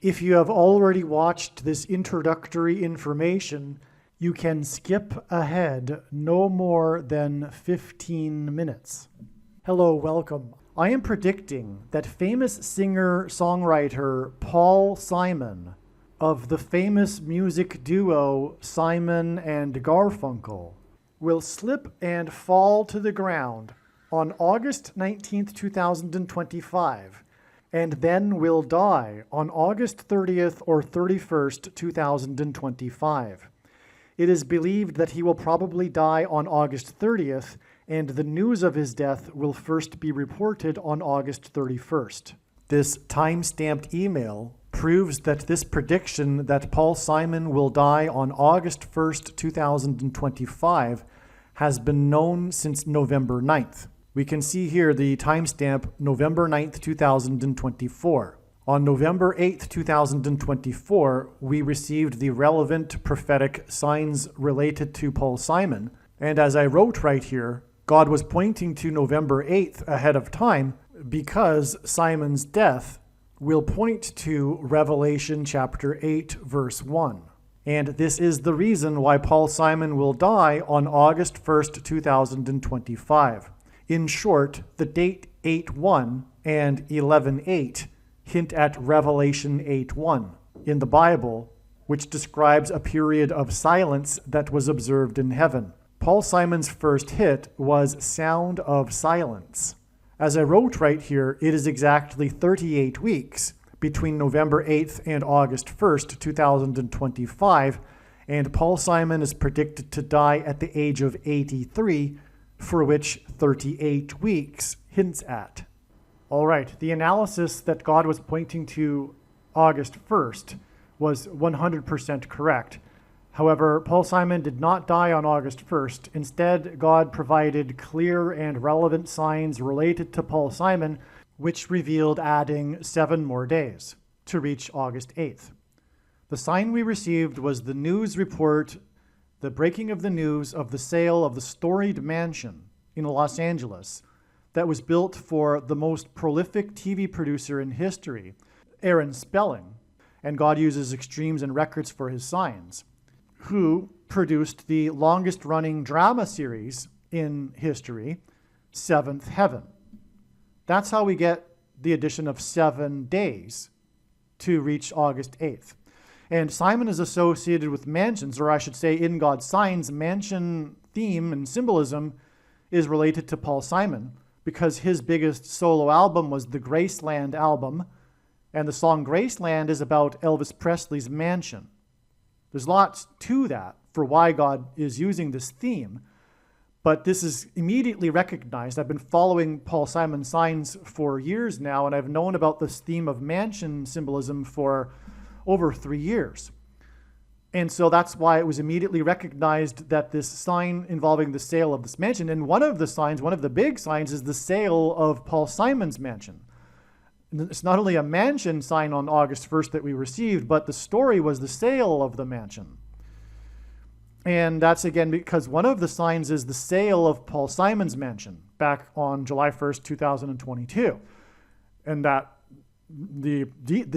If you have already watched this introductory information, you can skip ahead no more than 15 minutes. Hello, welcome. I am predicting that famous singer-songwriter Paul Simon of the famous music duo Simon and Garfunkel will slip and fall to the ground on August 19th, 2025, and then will die on August 30th or 31st, 2025. It is believed that he will probably die on August 30th, and the news of his death will first be reported on August 31st. This time-stamped email proves that this prediction that Paul Simon will die on August 1st, 2025 has been known since November 9th. We can see here the timestamp November 9th, 2024. On November 8th, 2024, we received the relevant prophetic signs related to Paul Simon. And as I wrote right here, God was pointing to November 8th ahead of time because Simon's death will point to Revelation chapter 8, verse 1. And this is the reason why Paul Simon will die on August 1st, 2025. In short, the date 8:1 and 11:8 hint at Revelation 8:1 in the Bible, which describes a period of silence that was observed in heaven. Paul Simon's first hit was Sound of Silence. As I wrote right here, it is exactly 38 weeks between November 8th and August 1st, 2025, and Paul Simon is predicted to die at the age of 83, for which 38 weeks hints at. All right, the analysis that God was pointing to August 1st was 100% correct. However, Paul Simon did not die on August 1st. Instead, God provided clear and relevant signs related to Paul Simon, which revealed adding 7 more days to reach August 8th. The sign we received was the news report, the breaking of the news of the sale of the storied mansion in Los Angeles that was built for the most prolific TV producer in history, Aaron Spelling, and God uses extremes and records for his signs, who produced the longest-running drama series in history, Seventh Heaven. That's how we get the addition of 7 days to reach August 8th. And Simon is associated with mansions, or I should say in God's signs, mansion theme and symbolism is related to Paul Simon because his biggest solo album was the Graceland album, and the song Graceland is about Elvis Presley's mansion. There's lots to that for why God is using this theme, but this is immediately recognized. I've been following Paul Simon's signs for years now, and I've known about this theme of mansion symbolism for over 3 years. And so that's why it was immediately recognized that this sign involving the sale of this mansion, and one of the big signs is the sale of Paul Simon's mansion. It's not only a mansion sign on August 1st that we received, but the story was the sale of the mansion. And that's again because one of the signs is the sale of Paul Simon's mansion back on July 1st, 2022. And that the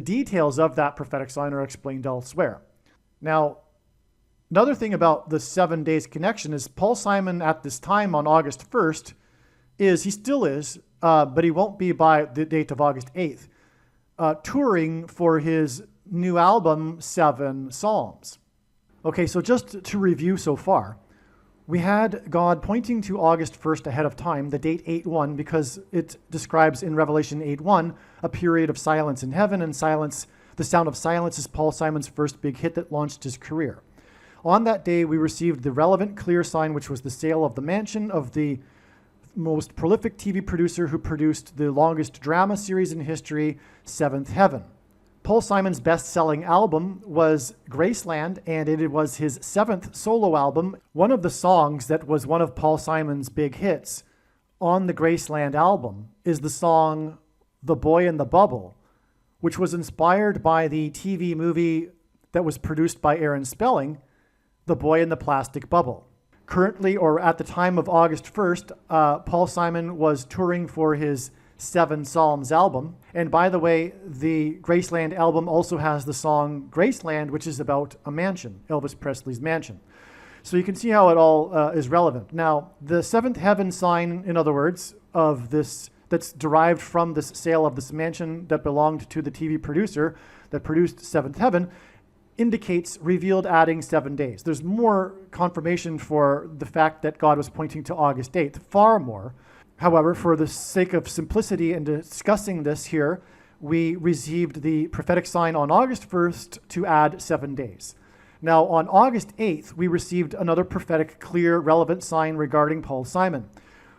details of that prophetic sign are explained elsewhere. Now, another thing about the 7 days connection is Paul Simon at this time on August 1st he still is, but he won't be by the date of August 8th, touring for his new album, 7 Psalms. Okay, so just to review so far, we had God pointing to August 1st ahead of time, the date 8:1, because it describes in Revelation 8:1 a period of silence in heaven, and silence, the sound of silence is Paul Simon's first big hit that launched his career. On that day, we received the relevant clear sign, which was the sale of the mansion of the most prolific TV producer who produced the longest drama series in history, Seventh Heaven. Paul Simon's best-selling album was Graceland, and it was his 7th solo album. One of the songs that was one of Paul Simon's big hits on the Graceland album is the song The Boy in the Bubble, which was inspired by the TV movie that was produced by Aaron Spelling, The Boy in the Plastic Bubble. Currently, or at the time of August 1st, Paul Simon was touring for his Seven Psalms album. And by the way, the Graceland album also has the song Graceland, which is about a mansion, Elvis Presley's mansion. So you can see how it all is relevant. Now, the seventh heaven sign, in other words, of this, that's derived from this sale of this mansion that belonged to the TV producer that produced Seventh Heaven, indicates revealed adding 7 days. There's more confirmation for the fact that God was pointing to August 8th, far more. However, for the sake of simplicity in discussing this here, we received the prophetic sign on August 1st to add 7 days. Now, on August 8th, we received another prophetic, clear, relevant sign regarding Paul Simon,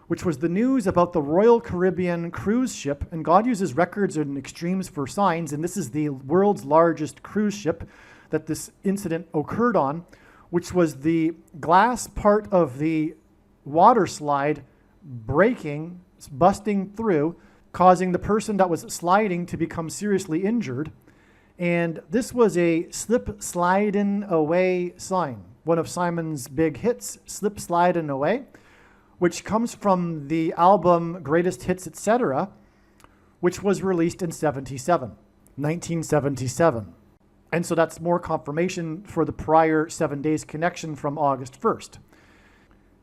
which was the news about the Royal Caribbean cruise ship. And God uses records and extremes for signs, and this is the world's largest cruise ship that this incident occurred on, which was the glass part of the water slide breaking, busting through, causing the person that was sliding to become seriously injured. And this was a slip sliding away sign, one of Simon's big hits, Slip Sliding Away, which comes from the album Greatest Hits, Etc., which was released in 1977. And so that's more confirmation for the prior 7 days connection from August 1st.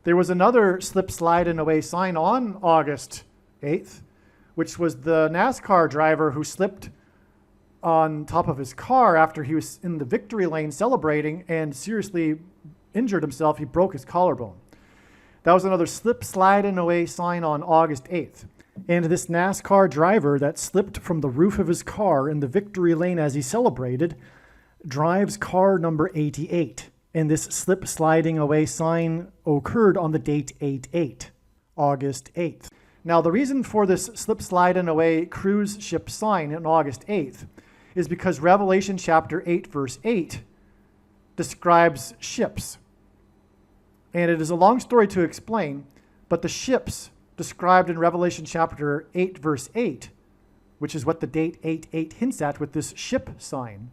There was another slip sliding away sign on August 8th, which was the NASCAR driver who slipped on top of his car after he was in the victory lane celebrating and seriously injured himself. He broke his collarbone. That was another slip sliding away sign on August 8th. And this NASCAR driver that slipped from the roof of his car in the victory lane as he celebrated drives car number 88. And this slip sliding away sign occurred on the date 8/8, August 8th. Now, the reason for this slip sliding away cruise ship sign on August 8th is because Revelation chapter 8, verse 8 describes ships. And it is a long story to explain, but the ships described in Revelation chapter 8, verse 8, which is what the date 8/8 hints at with this ship sign,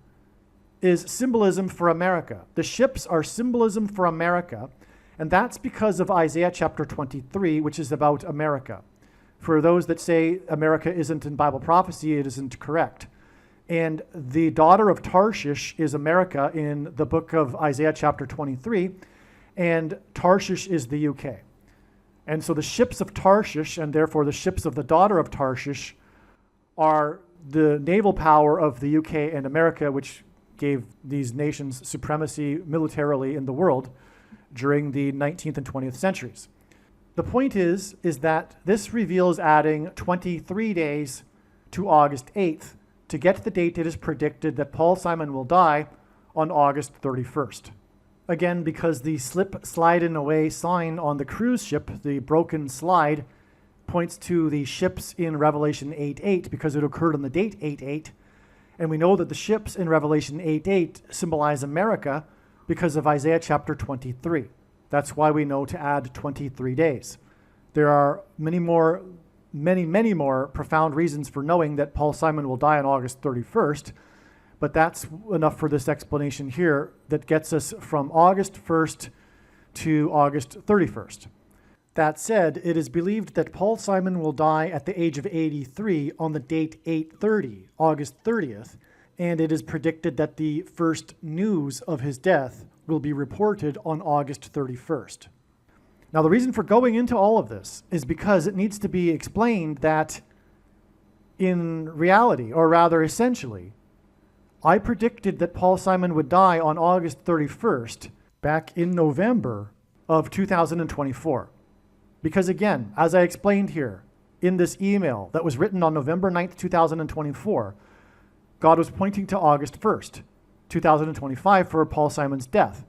is symbolism for America. The ships are symbolism for America, and that's because of Isaiah chapter 23, which is about America. For those that say America isn't in Bible prophecy, it isn't correct. And the daughter of Tarshish is America in the book of Isaiah chapter 23, and Tarshish is the UK. And so the ships of Tarshish, and therefore the ships of the daughter of Tarshish, are the naval power of the UK and America, which gave these nations supremacy militarily in the world during the 19th and 20th centuries. The point is that this reveals adding 23 days to August 8th to get the date it is predicted that Paul Simon will die on August 31st. Again, because the slip sliding away sign on the cruise ship, the broken slide, points to the ships in Revelation 8:8 because it occurred on the date 8/8. And we know that the ships in Revelation 8:8 symbolize America because of Isaiah chapter 23. That's why we know to add 23 days. There are many more profound reasons for knowing that Paul Simon will die on August 31st, but that's enough for this explanation here that gets us from August 1st to August 31st. That said, it is believed that Paul Simon will die at the age of 83 on the date 8/30, August 30th, and it is predicted that the first news of his death will be reported on August 31st. Now, the reason for going into all of this is because it needs to be explained that in reality, or rather essentially, I predicted that Paul Simon would die on August 31st back in November of 2024. Because again, as I explained here in this email that was written on November 9th, 2024, God was pointing to August 1st, 2025 for Paul Simon's death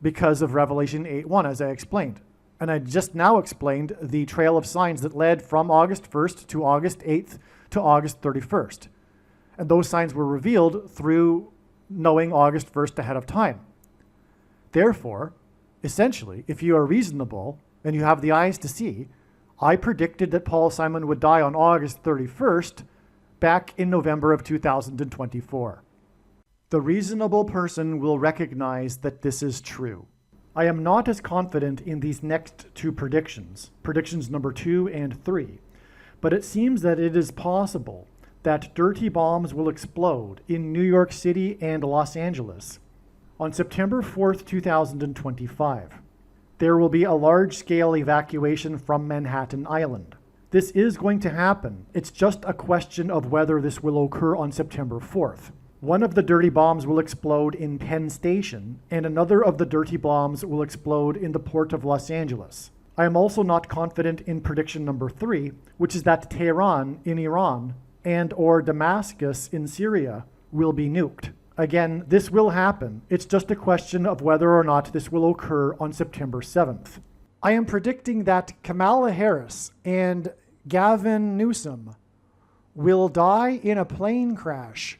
because of Revelation 8:1, as I explained. And I just now explained the trail of signs that led from August 1st to August 8th to August 31st. And those signs were revealed through knowing August 1st ahead of time. Therefore, essentially, if you are reasonable and you have the eyes to see, I predicted that Paul Simon would die on August 31st back in November of 2024. The reasonable person will recognize that this is true. I am not as confident in these next two predictions, predictions number 2 and 3, but it seems that it is possible that dirty bombs will explode in New York City and Los Angeles. On September 4th, 2025, there will be a large-scale evacuation from Manhattan Island. This is going to happen. It's just a question of whether this will occur on September 4th. One of the dirty bombs will explode in Penn Station, and another of the dirty bombs will explode in the port of Los Angeles. I am also not confident in prediction number 3, which is that Tehran in Iran and or Damascus in Syria will be nuked. Again, this will happen. It's just a question of whether or not this will occur on September 7th. I am predicting that Kamala Harris and Gavin Newsom will die in a plane crash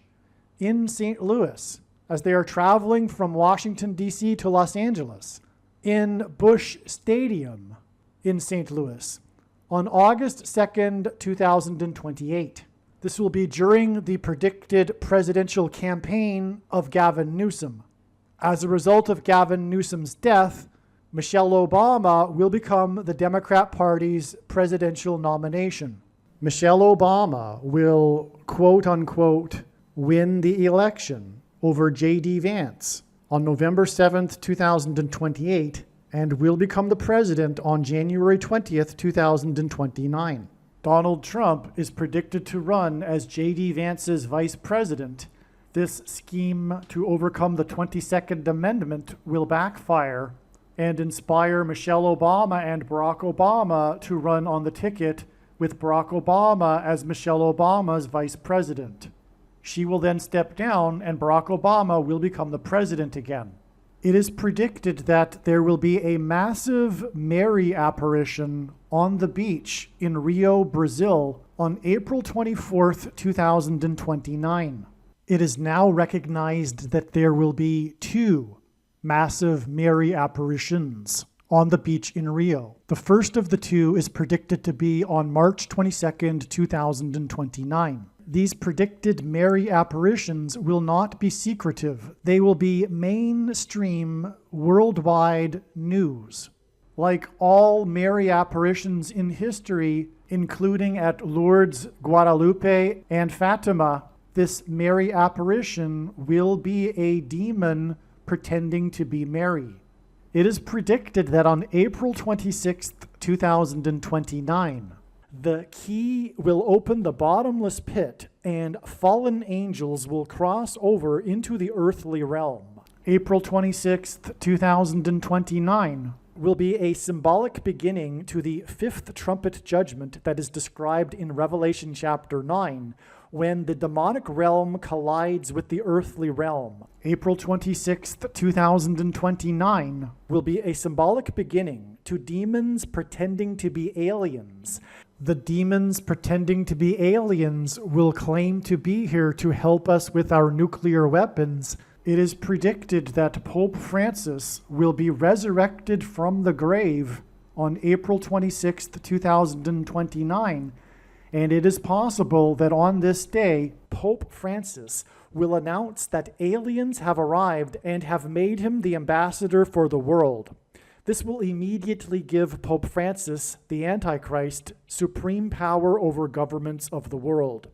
in St. Louis as they are traveling from Washington, D.C. to Los Angeles in Busch Stadium in St. Louis on August 2nd, 2028. This will be during the predicted presidential campaign of Gavin Newsom. As a result of Gavin Newsom's death, Michelle Obama will become the Democrat Party's presidential nomination. Michelle Obama will, quote unquote, win the election over J.D. Vance on November 7th, 2028, and will become the president on January 20th, 2029. Donald Trump is predicted to run as J.D. Vance's vice president. This scheme to overcome the 22nd Amendment will backfire and inspire Michelle Obama and Barack Obama to run on the ticket with Barack Obama as Michelle Obama's vice president. She will then step down and Barack Obama will become the president again. It is predicted that there will be a massive Mary apparition on the beach in Rio, Brazil on April 24th, 2029. It is now recognized that there will be 2 massive Mary apparitions on the beach in Rio. The first of the 2 is predicted to be on March 22nd, 2029. These predicted Mary apparitions will not be secretive. They will be mainstream, worldwide news. Like all Mary apparitions in history, including at Lourdes, Guadalupe, and Fatima, this Mary apparition will be a demon pretending to be Mary. It is predicted that on April 26th, 2029, the key will open the bottomless pit and fallen angels will cross over into the earthly realm. April 26th, 2029 will be a symbolic beginning to the 5th trumpet judgment that is described in Revelation chapter 9, when the demonic realm collides with the earthly realm. April 26th, 2029 will be a symbolic beginning to demons pretending to be aliens. The demons pretending to be aliens will claim to be here to help us with our nuclear weapons. It is predicted that Pope Francis will be resurrected from the grave on April 26th, 2029, and it is possible that on this day, Pope Francis will announce that aliens have arrived and have made him the ambassador for the world. This will immediately give Pope Francis, the Antichrist, supreme power over governments of the world.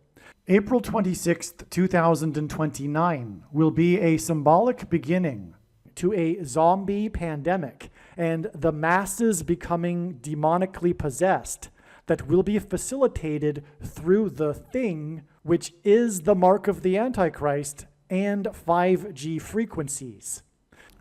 April 26th, 2029 will be a symbolic beginning to a zombie pandemic and the masses becoming demonically possessed that will be facilitated through the thing, which is the mark of the Antichrist and 5G frequencies.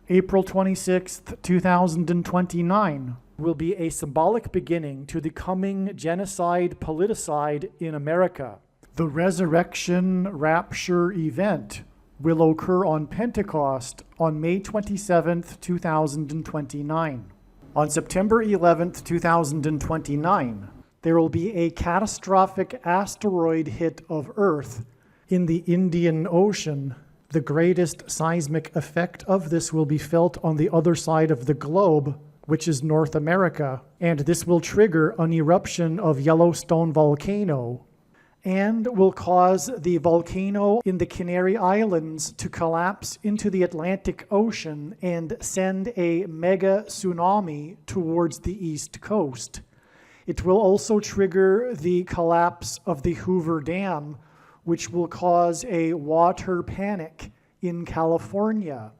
April 26th, 2029 will be a symbolic beginning to the coming genocide politicide in America. The resurrection rapture event will occur on Pentecost on May 27th, 2029. On September 11th, 2029, there will be a catastrophic asteroid hit of Earth in the Indian Ocean. The greatest seismic effect of this will be felt on the other side of the globe, which is North America, and this will trigger an eruption of Yellowstone volcano and will cause the volcano in the Canary Islands to collapse into the Atlantic Ocean and send a mega tsunami towards the East Coast. It will also trigger the collapse of the Hoover Dam, which will cause a water panic in California,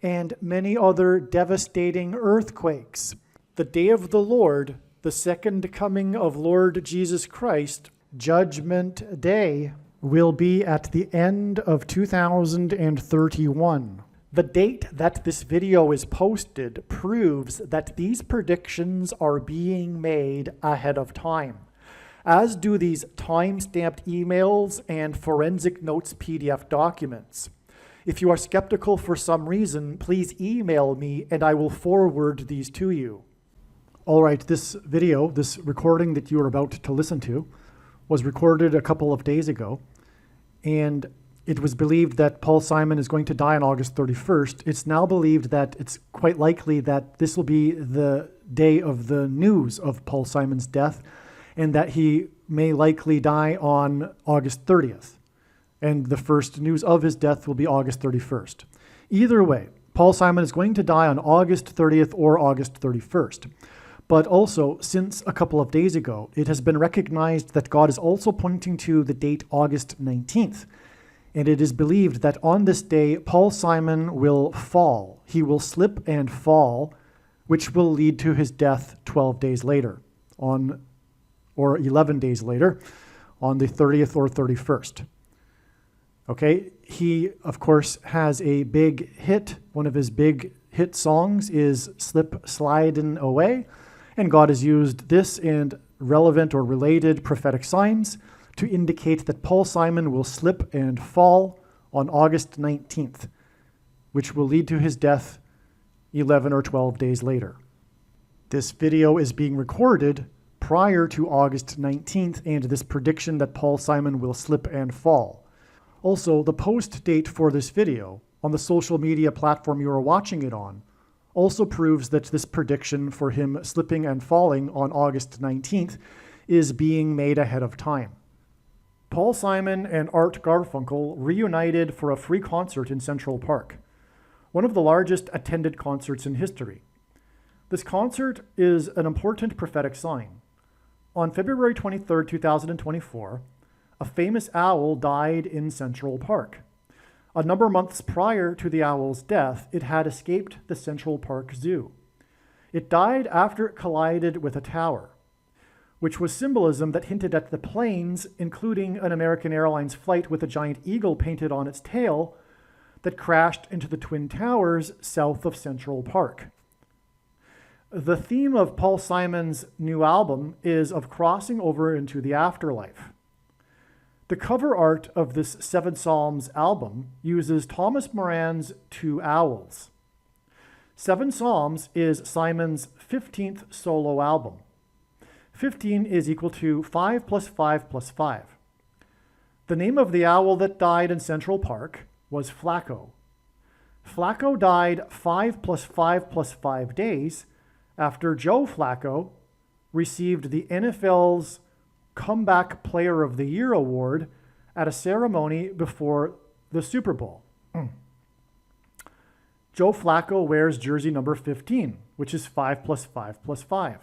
and many other devastating earthquakes. The day of the Lord, the second coming of Lord Jesus Christ, Judgment Day, will be at the end of 2031. The date that this video is posted proves that these predictions are being made ahead of time, as do these time-stamped emails and forensic notes PDF documents. If you are skeptical for some reason, please email me and I will forward these to you. All right, this video, this recording that you are about to listen to, was recorded a couple of days ago, and it was believed that Paul Simon is going to die on August 31st. It's now believed that it's quite likely that this will be the day of the news of Paul Simon's death, and that he may likely die on August 30th. And the first news of his death will be August 31st. Either way, Paul Simon is going to die on August 30th or August 31st. But also, since a couple of days ago, it has been recognized that God is also pointing to the date August 19th. And it is believed that on this day, Paul Simon will fall. He will slip and fall, which will lead to his death 12 days later, or 11 days later, on the 30th or 31st. Okay, he, of course, has a big hit. One of his big hit songs is Slip Slidin' Away. And God has used this and relevant or related prophetic signs to indicate that Paul Simon will slip and fall on August 19th, which will lead to his death 11 or 12 days later. This video is being recorded prior to August 19th and this prediction that Paul Simon will slip and fall. Also, the post date for this video on the social media platform you are watching it on also proves that this prediction for him slipping and falling on August 19th is being made ahead of time. Paul Simon and Art Garfunkel reunited for a free concert in Central Park, one of the largest attended concerts in history. This concert is an important prophetic sign. On February 23, 2024, a famous owl died in Central Park. A number of months prior to the owl's death, it had escaped the Central Park Zoo. It died after it collided with a tower, which was symbolism that hinted at the planes, including an American Airlines flight with a giant eagle painted on its tail, that crashed into the Twin Towers south of Central Park. The theme of Paul Simon's new album is of crossing over into the afterlife. The cover art of this Seven Psalms album uses Thomas Moran's Two Owls. Seven Psalms is Simon's 15th solo album. 15 is equal to 5 plus 5 plus 5. The name of the owl that died in Central Park was Flacco. Flacco died 5 plus 5 plus 5 days after Joe Flacco received the NFL's Comeback Player of the Year award at a ceremony before the Super Bowl. Joe Flacco wears jersey number 15, which is 5 plus 5 plus 5.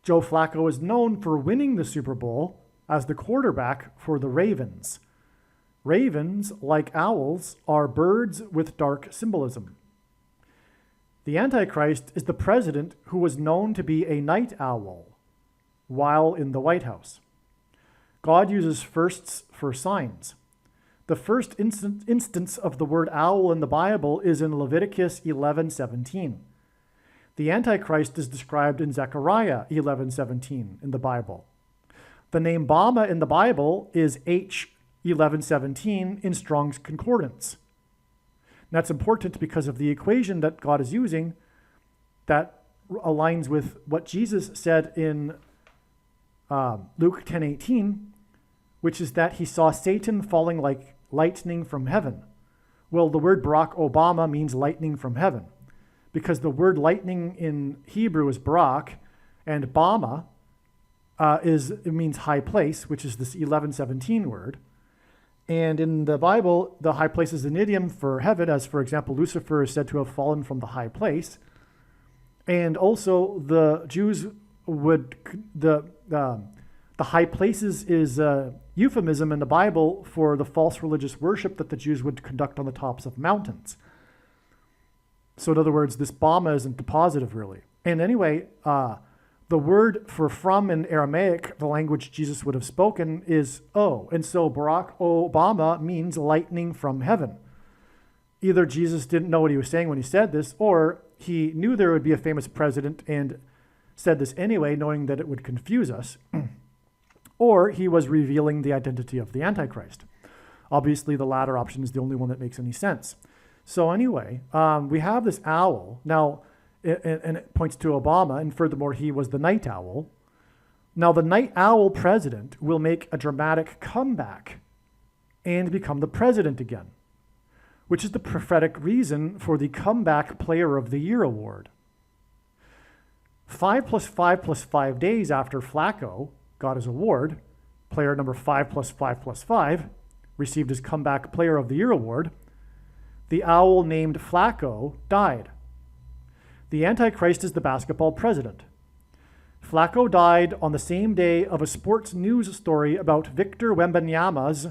Joe Flacco is known for winning the Super Bowl as the quarterback for the Ravens. Ravens, like owls, are birds with dark symbolism. The Antichrist is the president who was known to be a night owl while in the White House. God uses firsts for signs. The first instance of the word owl in the Bible is in Leviticus 11:17. The Antichrist is described in Zechariah 11:17 in the Bible. The name Bama in the Bible is H11:17 in Strong's Concordance. And that's important because of the equation that God is using that aligns with what Jesus said in Luke 10:18, which is that he saw Satan falling like lightning from heaven. Well, the word Barack Obama means lightning from heaven, because the word lightning in Hebrew is Barak, and Bama it means high place, which is this 11:17 word. And in the Bible, the high place is an idiom for heaven, as for example, Lucifer is said to have fallen from the high place. And also the Jews would the high places is a euphemism in the Bible for the false religious worship that the Jews would conduct on the tops of mountains. So in other words, this Bama isn't the positive really. And anyway, the word for from in Aramaic, the language Jesus would have spoken, is O. And so Barack Obama means lightning from heaven. Either Jesus didn't know what he was saying when he said this, or he knew there would be a famous president and said this anyway, knowing that it would confuse us, or he was revealing the identity of the Antichrist. Obviously, the latter option is the only one that makes any sense. So anyway, we have this owl. Now, and it points to Obama, and furthermore, he was the night owl. Now, the night owl president will make a dramatic comeback and become the president again, which is the prophetic reason for the Comeback Player of the Year award. 5 + 5 + 5 days after Flacco got his award, player number 5 + 5 + 5 received his Comeback Player of the Year award, the owl named Flacco died. The Antichrist is the basketball president. Flacco died on the same day of a sports news story about Victor Wembanyama's,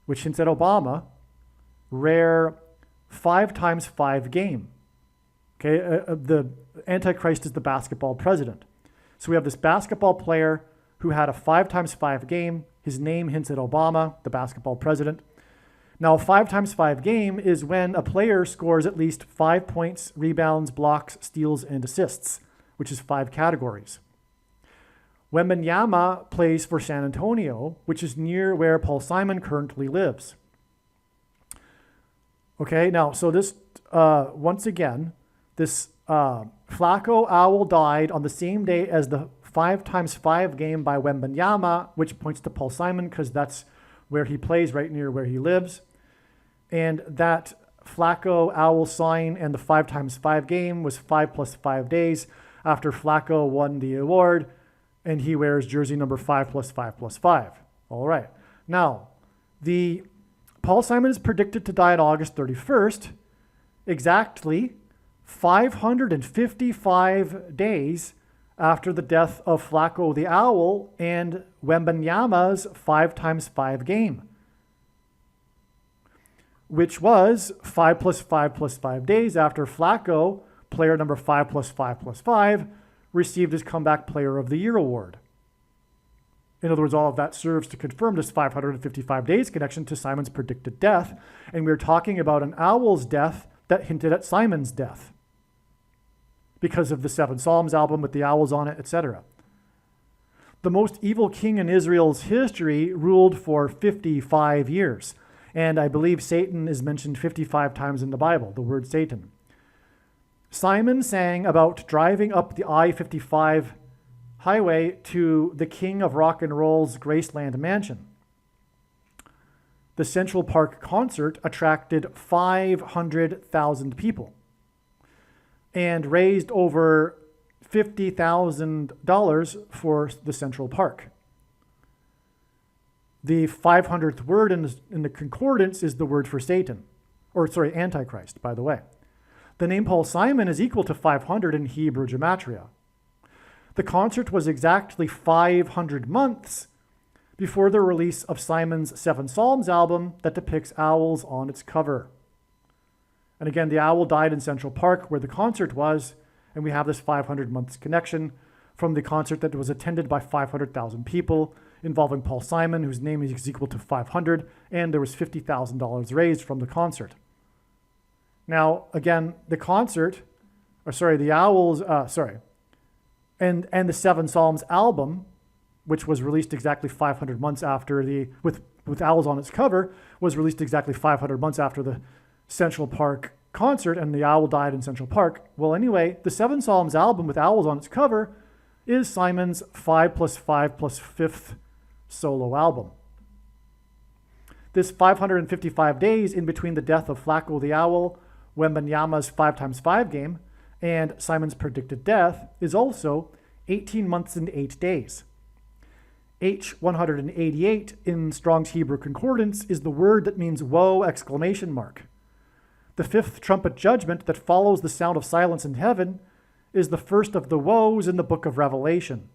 which hints at Obama, rare 5x5 game. Okay, the Antichrist is the basketball president. So we have this basketball player who had a 5x5 game. His name hints at Obama, the basketball president. Now, a 5x5 game is when a player scores at least 5 points, rebounds, blocks, steals, and assists, which is 5 categories. Wembanyama plays for San Antonio, which is near where Paul Simon currently lives. Okay, now, so this, once again, this Flacco owl died on the same day as the 5x5 game by Wembanyama, which points to Paul Simon because that's where he plays, right near where he lives. And that Flacco owl sign and the 5x5 game was 5 + 5 days after Flacco won the award, and he wears jersey number 5 + 5 + 5. All right. Now, Paul Simon is predicted to die on August 31st, exactly 555 days after the death of Flacco the owl and Wembanyama's 5x5 game, which was 5 + 5 + 5 days after Flacco, player number 5 + 5 + 5, received his Comeback Player of the Year award. In other words, all of that serves to confirm this 555 days connection to Simon's predicted death. And we're talking about an owl's death that hinted at Simon's death because of the 7 Psalms album with the owls on it, etc. The most evil king in Israel's history ruled for 55 years. And I believe Satan is mentioned 55 times in the Bible, the word Satan. Simon sang about driving up the I-55 highway to the king of rock and roll's Graceland mansion. The Central Park concert attracted 500,000 people and raised over $50,000 for the Central Park. The 500th word in the concordance is the word for Satan, Antichrist, by the way. The name Paul Simon is equal to 500 in Hebrew gematria. The concert was exactly 500 months before the release of Simon's 7 Psalms album that depicts owls on its cover. And again, the owl died in Central Park where the concert was, and we have this 500 months connection from the concert that was attended by 500,000 people involving Paul Simon, whose name is equal to 500, and there was $50,000 raised from the concert. Now, again, the owls, and the 7 Psalms album, which was released exactly 500 months after with owls on its cover, was released exactly 500 months after the Central Park concert, and the owl died in Central Park. Well, anyway, the 7 Psalms album with owls on its cover is Simon's 5 + 5 + 5th solo album. This 555 days in between the death of Flacco the owl, Wembanyama's 5x5 game, and Simon's predicted death is also 18 months and 8 days. H188 in Strong's Hebrew Concordance is the word that means woe! The 5th trumpet judgment that follows the sound of silence in heaven is the first of the woes in the book of Revelation.